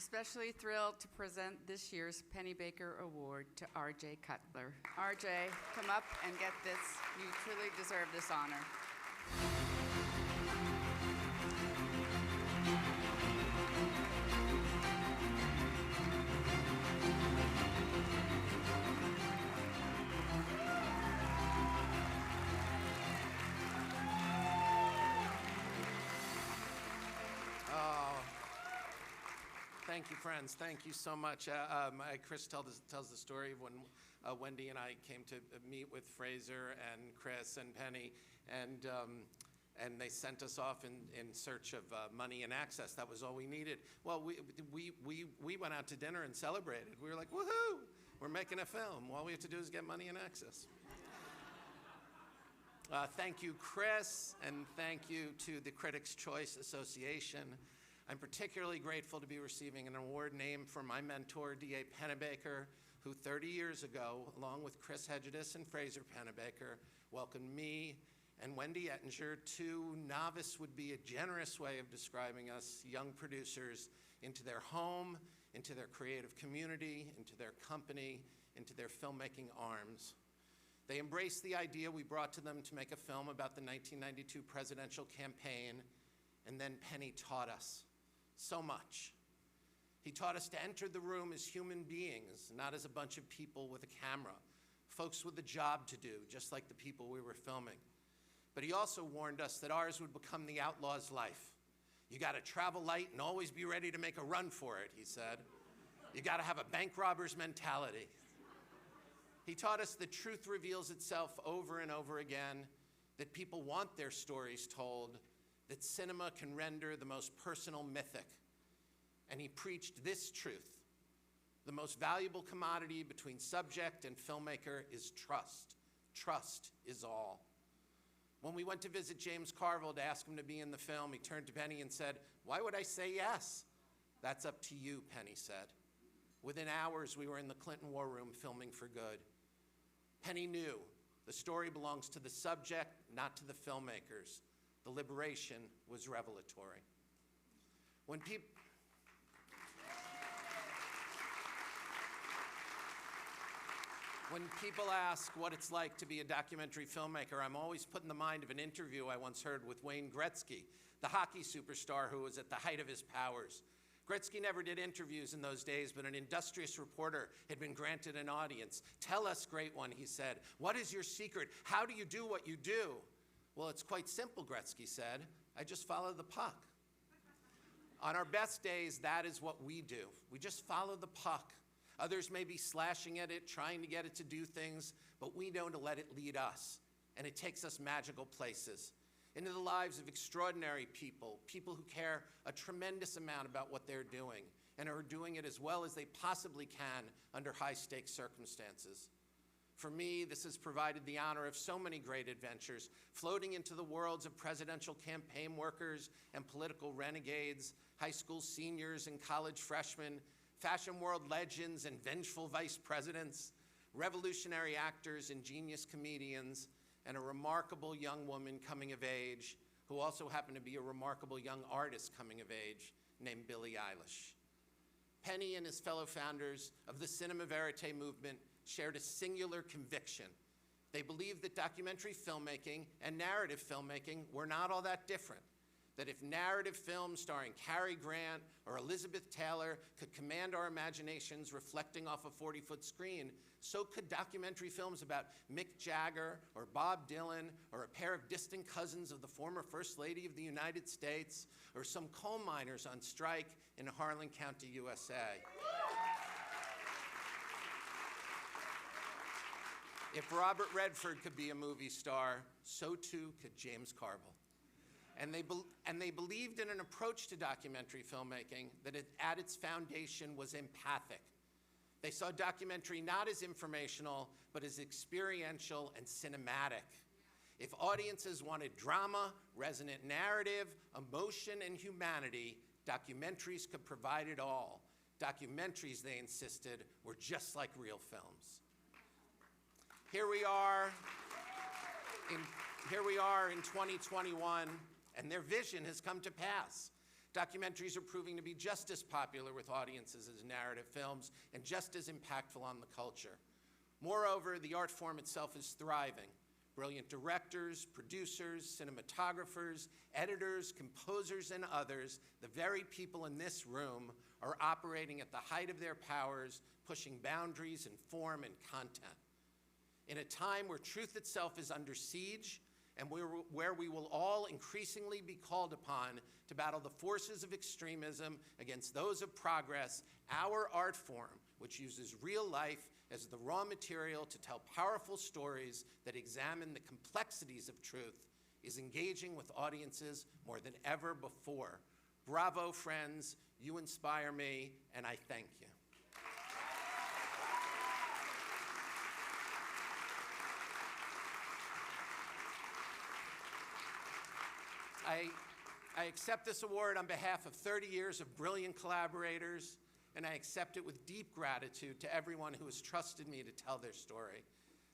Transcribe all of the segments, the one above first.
especially thrilled to present this year's Pennebaker Award to R.J. Cutler. R.J., come up and get this. You truly deserve this honor. Thank you, friends. Thank you so much. Chris tells the story of when Wendy and I came to meet with Fraser and Chris and Penny, and they sent us off in search of money and access. That was all we needed. Well, we went out to dinner and celebrated. We were like, woohoo! We're making a film. All we have to do is get money and access. Thank you, Chris, and thank you to the Critics' Choice Association. I'm particularly grateful to be receiving an award named for my mentor, D.A. Pennebaker, who 30 years ago, along with Chris Hedges and Fraser Pennebaker, welcomed me and Wendy Ettinger, two novice would be a generous way of describing us, young producers, into their home, into their creative community, into their company, into their filmmaking arms. They embraced the idea we brought to them to make a film about the 1992 presidential campaign, and then Penny taught us so much. He taught us to enter the room as human beings, not as a bunch of people with a camera, folks with a job to do, just like the people we were filming. But he also warned us that ours would become the outlaw's life. You gotta travel light and always be ready to make a run for it, he said. You gotta have a bank robber's mentality. He taught us that truth reveals itself over and over again, that people want their stories told, that cinema can render the most personal mythic. And he preached this truth: the most valuable commodity between subject and filmmaker is trust. Trust is all. When we went to visit James Carville to ask him to be in the film, he turned to Penny and said, "Why would I say yes?" "That's up to you," Penny said. Within hours, we were in the Clinton War Room filming for good. Penny knew the story belongs to the subject, not to the filmmakers. The liberation was revelatory. When people ask what it's like to be a documentary filmmaker, I'm always put in the mind of an interview I once heard with Wayne Gretzky, the hockey superstar who was at the height of his powers. Gretzky never did interviews in those days, but an industrious reporter had been granted an audience. "Tell us, great one," he said. "What is your secret? How do you do what you do?" "Well, it's quite simple," Gretzky said. "I just follow the puck." On our best days, that is what we do. We just follow the puck. Others may be slashing at it, trying to get it to do things, but we know to let it lead us, and it takes us magical places, into the lives of extraordinary people, people who care a tremendous amount about what they're doing, and are doing it as well as they possibly can under high-stakes circumstances. For me, this has provided the honor of so many great adventures, floating into the worlds of presidential campaign workers and political renegades, high school seniors and college freshmen, fashion world legends and vengeful vice presidents, revolutionary actors and genius comedians, and a remarkable young woman coming of age, who also happened to be a remarkable young artist coming of age, named Billie Eilish. Penny and his fellow founders of the cinema verite movement shared a singular conviction. They believed that documentary filmmaking and narrative filmmaking were not all that different. That if narrative films starring Cary Grant or Elizabeth Taylor could command our imaginations reflecting off a 40-foot screen, so could documentary films about Mick Jagger or Bob Dylan or a pair of distant cousins of the former First Lady of the United States or some coal miners on strike in Harlan County, USA. If Robert Redford could be a movie star, so too could James Carville. And they believed in an approach to documentary filmmaking that at its foundation was empathic. They saw documentary not as informational, but as experiential and cinematic. If audiences wanted drama, resonant narrative, emotion, and humanity, documentaries could provide it all. Documentaries, they insisted, were just like real films. Here we are in 2021, and their vision has come to pass. Documentaries are proving to be just as popular with audiences as narrative films and just as impactful on the culture. Moreover, the art form itself is thriving. Brilliant directors, producers, cinematographers, editors, composers, and others, the very people in this room, are operating at the height of their powers, pushing boundaries in form and content. In a time where truth itself is under siege, and where we will all increasingly be called upon to battle the forces of extremism against those of progress, our art form, which uses real life as the raw material to tell powerful stories that examine the complexities of truth, is engaging with audiences more than ever before. Bravo, friends. You inspire me, and I thank you. I accept this award on behalf of 30 years of brilliant collaborators, and I accept it with deep gratitude to everyone who has trusted me to tell their story.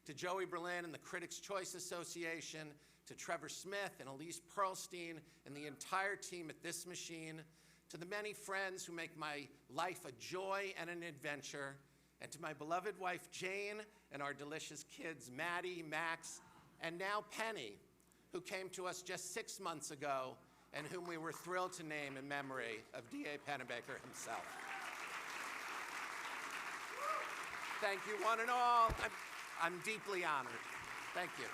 To Joey Berlin and the Critics' Choice Association, to Trevor Smith and Elise Pearlstein and the entire team at This Machine, to the many friends who make my life a joy and an adventure, and to my beloved wife Jane and our delicious kids Maddie, Max, and now Penny, who came to us just 6 months ago and whom we were thrilled to name in memory of D.A. Pennebaker himself. Thank you, one and all. I'm deeply honored. Thank you.